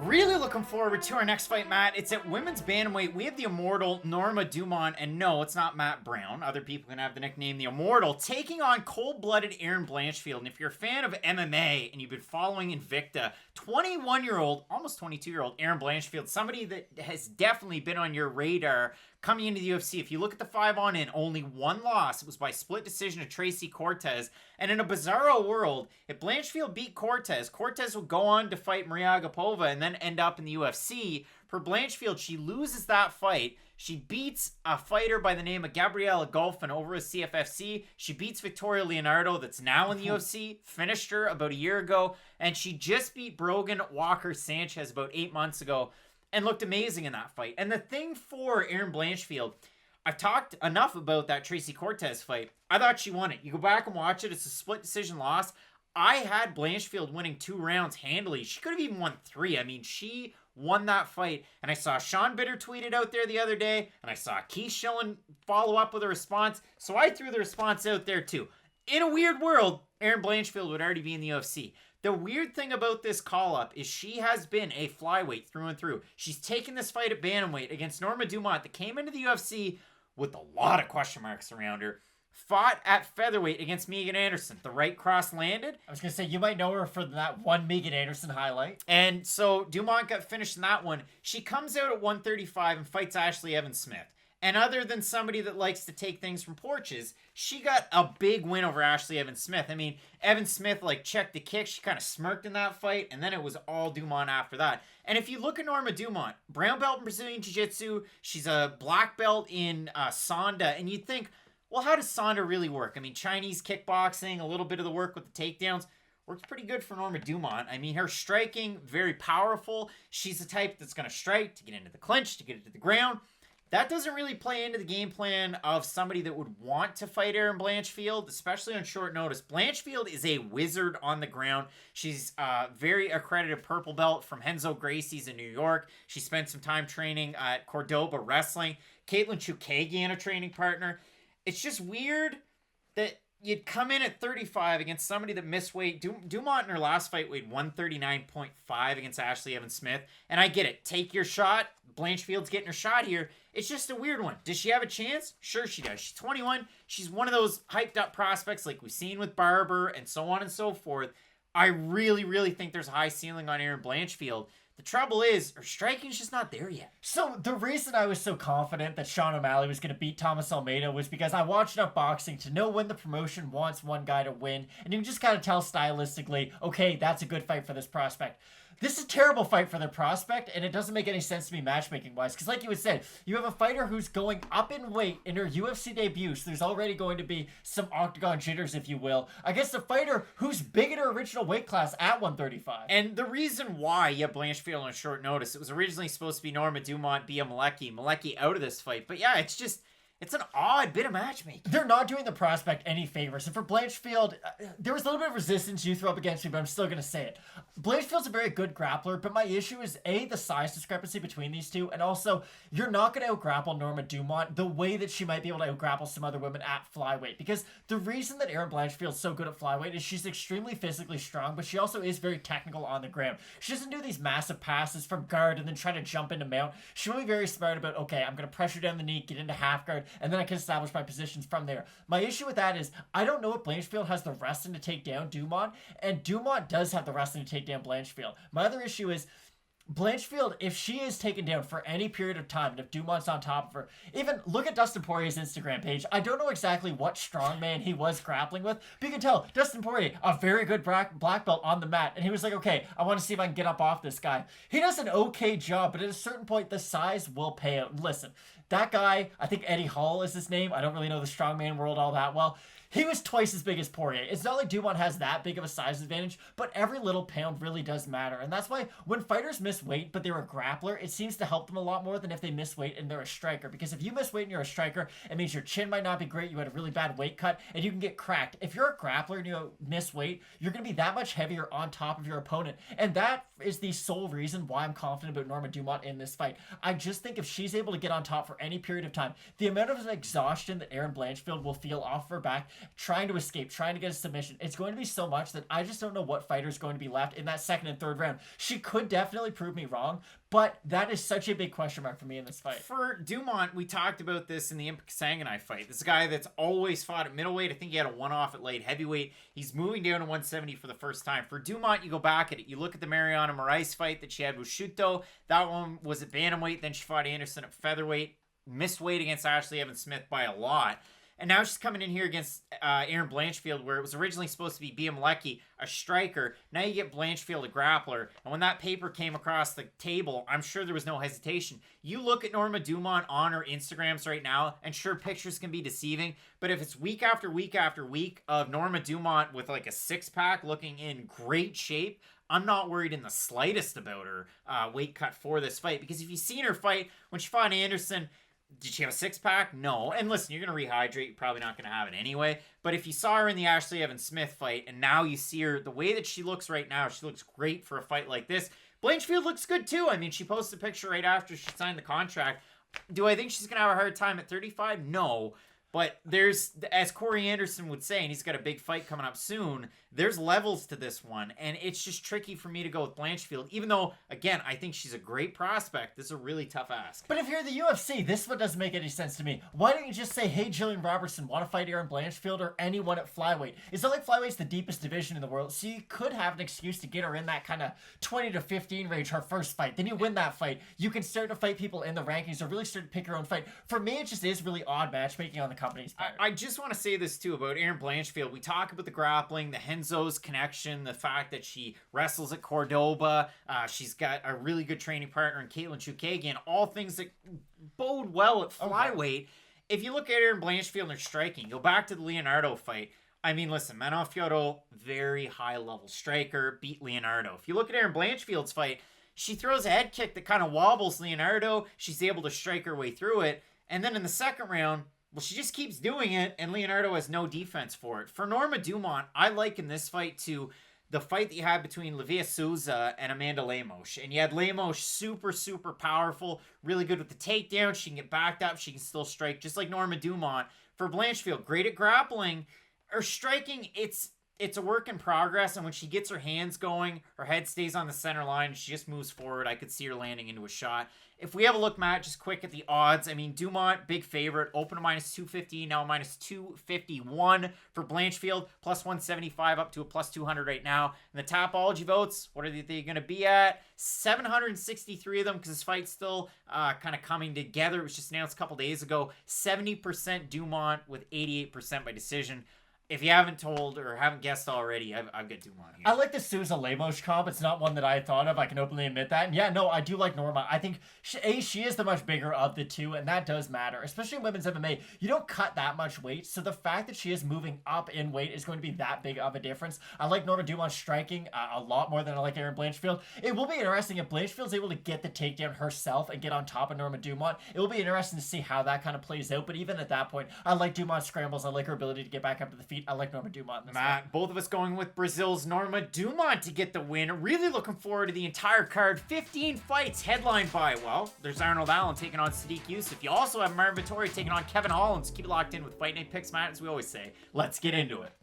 Really looking forward to our next fight, Matt. It's at women's bantamweight. We have the Immortal, Norma Dumont, and no, it's not Matt Brown. Other people can have the nickname the Immortal, taking on cold-blooded Erin Blanchfield. And if you're a fan of MMA and you've been following Invicta, 21-year-old, almost 22-year-old Erin Blanchfield, somebody that has definitely been on your radar coming into the UFC. If you look at the 5-on-in, only one loss. It was by split decision to Tracy Cortez. And in a bizarro world, if Blanchfield beat Cortez, Cortez will go on to fight Maria Agapova and then end up in the UFC. For Blanchfield, she loses that fight. She beats a fighter by the name of Gabriela Golfin over at CFFC. She beats Victoria Leonardo, that's now in the UFC, finished her about a year ago. And she just beat Brogan Walker Sanchez about 8 months ago and looked amazing in that fight. And the thing for Erin Blanchfield, I've talked enough about that Tracy Cortez fight. I thought she won it. You go back and watch it. It's a split decision loss. I had Blanchfield winning 2 rounds handily. She could have even won 3. I mean, she won that fight. And I saw Sean Bitter tweet it out there the other day. And I saw Keith Schillen follow up with a response. So I threw the response out there too. In a weird world, Erin Blanchfield would already be in the UFC. The weird thing about this call-up is she has been a flyweight through and through. She's taken this fight at bantamweight against Norma Dumont that came into the UFC with a lot of question marks around her. Fought at featherweight against Megan Anderson. The right cross landed. I was going to say, you might know her for that one Megan Anderson highlight. And so Dumont got finished in that one. She comes out at 135 and fights Ashley Evans-Smith. And other than somebody that likes to take things from porches, she got a big win over Ashley Evans-Smith. I mean, Evans-Smith checked the kick. She kind of smirked in that fight, and then it was all Dumont after that. And if you look at Norma Dumont, brown belt in Brazilian Jiu-Jitsu, she's a black belt in Sonda, and you'd think, well, how does Sonda really work? I mean, Chinese kickboxing, a little bit of the work with the takedowns, works pretty good for Norma Dumont. I mean, her striking, very powerful. She's the type that's going to strike to get into the clinch, to get into the ground. That doesn't really play into the game plan of somebody that would want to fight Erin Blanchfield, especially on short notice. Blanchfield is a wizard on the ground. She's a very accredited purple belt from Renzo Gracie's in New York. She spent some time training at Cordoba Wrestling. Caitlin Chukagian, a training partner. It's just weird that you'd come in at 35 against somebody that missed weight. Dumont in her last fight weighed 139.5 against Ashley Evans-Smith. And I get it. Take your shot. Blanchfield's getting her shot here. It's just a weird one. Does she have a chance? Sure she does. She's 21. She's one of those hyped up prospects like we've seen with Barber and so on and so forth. I really, really think there's a high ceiling on Erin Blanchfield. The trouble is, her striking's just not there yet. So the reason I was so confident that Sean O'Malley was going to beat Thomas Almeida was because I watched enough boxing to know when the promotion wants one guy to win. And you can just kind of tell stylistically, okay, that's a good fight for this prospect. This is a terrible fight for their prospect, and it doesn't make any sense to me matchmaking-wise. Because like you had said, you have a fighter who's going up in weight in her UFC debut, so there's already going to be some octagon jitters, if you will, against a fighter who's big in her original weight class at 135. And the reason why you have Blanchfield on short notice, it was originally supposed to be Norma Dumont, Bia Malecki. Malecki out of this fight. But yeah, it's an odd bit of matchmaking. They're not doing the prospect any favors. And for Blanchfield, there was a little bit of resistance you threw up against me, but I'm still going to say it. Blanchfield's a very good grappler, but my issue is, A, the size discrepancy between these two, and also, you're not going to out-grapple Norma Dumont the way that she might be able to out-grapple some other women at flyweight. Because the reason that Erin Blanchfield's so good at flyweight is she's extremely physically strong, but she also is very technical on the ground. She doesn't do these massive passes from guard and then try to jump into mount. She will be very smart about, okay, I'm going to pressure down the knee, get into half guard, and then I can establish my positions from there. My issue with that is I don't know if Blanchfield has the wrestling to take down Dumont, and Dumont does have the wrestling to take down Blanchfield. My other issue is Blanchfield, if she is taken down for any period of time, and if Dumont's on top of her, even look at Dustin Poirier's Instagram page. I don't know exactly what strongman he was grappling with, but you can tell Dustin Poirier, a very good black belt on the mat, and he was like, okay, I want to see if I can get up off this guy. He does an okay job, but at a certain point, the size will pay out. Listen, that guy, I think Eddie Hall is his name. I don't really know the strongman world all that well. He was twice as big as Poirier. It's not like Dumont has that big of a size advantage, but every little pound really does matter. And that's why when fighters miss weight, but they're a grappler, it seems to help them a lot more than if they miss weight and they're a striker. Because if you miss weight and you're a striker, it means your chin might not be great, you had a really bad weight cut, and you can get cracked. If you're a grappler and you miss weight, you're going to be that much heavier on top of your opponent. And that is the sole reason why I'm confident about Norma Dumont in this fight. I just think if she's able to get on top for any period of time, the amount of exhaustion that Erin Blanchfield will feel off her back trying to escape, trying to get a submission. It's going to be so much that I just don't know what fighter is going to be left in that second and third round. She could definitely prove me wrong, but that is such a big question mark for me in this fight. For Dumont, we talked about this in the Impa Kasanganay fight. This guy that's always fought at middleweight. I think he had a one-off at light heavyweight. He's moving down to 170 for the first time. For Dumont, you go back at it. You look at the Mariana Moraes fight that she had with Shuto. That one was at bantamweight. Then she fought Anderson at featherweight. Missed weight against Ashley Evans-Smith by a lot. And now she's coming in here against Erin Blanchfield, where it was originally supposed to be Malecki, a striker. Now you get Blanchfield, a grappler. And when that paper came across the table, I'm sure there was no hesitation. You look at Norma Dumont on her Instagrams right now, and sure, pictures can be deceiving. But if it's week after week after week of Norma Dumont with like a six-pack looking in great shape, I'm not worried in the slightest about her weight cut for this fight. Because if you've seen her fight when she fought Anderson, did she have a six-pack? No. And listen, you're going to rehydrate. You're probably not going to have it anyway. But if you saw her in the Ashley Evans-Smith fight, and now you see her, the way that she looks right now, she looks great for a fight like this. Blanchfield looks good, too. I mean, she posted a picture right after she signed the contract. Do I think she's going to have a hard time at 35? No. But there's, as Corey Anderson would say, and he's got a big fight coming up soon, there's levels to this one. And it's just tricky for me to go with Blanchfield. Even though, again, I think she's a great prospect, this is a really tough ask. But if you're the UFC, this one doesn't make any sense to me. Why don't you just say, hey, Julian Robertson, want to fight Erin Blanchfield or anyone at flyweight? It's not like flyweight's the deepest division in the world, so you could have an excuse to get her in that kind of 20 to 15 range, her first fight. Then you win that fight. You can start to fight people in the rankings or really start to pick your own fight. For me, it just is really odd matchmaking on the company's part. I just want to say this, too, about Erin Blanchfield. We talk about the grappling, the Henzo's connection, the fact that she wrestles at Cordoba. She's got a really good training partner in Caitlin Chukagian. All things that bode well at flyweight. Okay. If you look at Erin Blanchfield and her striking, go back to the Leonardo fight. I mean, listen, Manon Fiorot, very high-level striker, beat Leonardo. If you look at Erin Blanchfield's fight, she throws a head kick that kind of wobbles Leonardo. She's able to strike her way through it. And then in the second round, well, she just keeps doing it, and Leonardo has no defense for it. For Norma Dumont, I liken this fight to the fight that you had between Livia Souza and Amanda Lemos. And you had Lemos super, super powerful, really good with the takedown. She can get backed up. She can still strike, just like Norma Dumont. For Blanchfield, great at grappling. Her striking, it's a work in progress, and when she gets her hands going, her head stays on the center line, she just moves forward. I could see her landing into a shot. If we have a look, Matt, just quick at the odds, I mean, Dumont, big favorite, open to minus 250, now minus 251 for Blanchfield, plus 175 up to a plus 200 right now. And the Tapology votes, what are they going to be at? 763 of them, because this fight's still kind of coming together. It was just announced a couple days ago. 70% Dumont with 88% by decision. If you haven't told or haven't guessed already, I've got Dumont here. I like the Souza Lemos comp. It's not one that I had thought of. I can openly admit that. And yeah, no, I do like Norma. I think, she is the much bigger of the two, and that does matter. Especially in women's MMA. You don't cut that much weight, so the fact that she is moving up in weight is going to be that big of a difference. I like Norma Dumont striking a lot more than I like Erin Blanchfield. It will be interesting if Blanchfield's able to get the takedown herself and get on top of Norma Dumont. It will be interesting to see how that kind of plays out, but even at that point, I like Dumont's scrambles. I like her ability to get back up to the feet. I like Norma Dumont in this Matt, fight. both of us going with Brazil's Norma Dumont to get the win. Really looking forward to the entire card. 15 fights headlined by, well, there's Arnold Allen taking on Sadiq Yusuf. You also have Vettori taking on Kevin Holland. So keep it locked in with Fight Night Picks, Matt, as we always say. Let's get into it.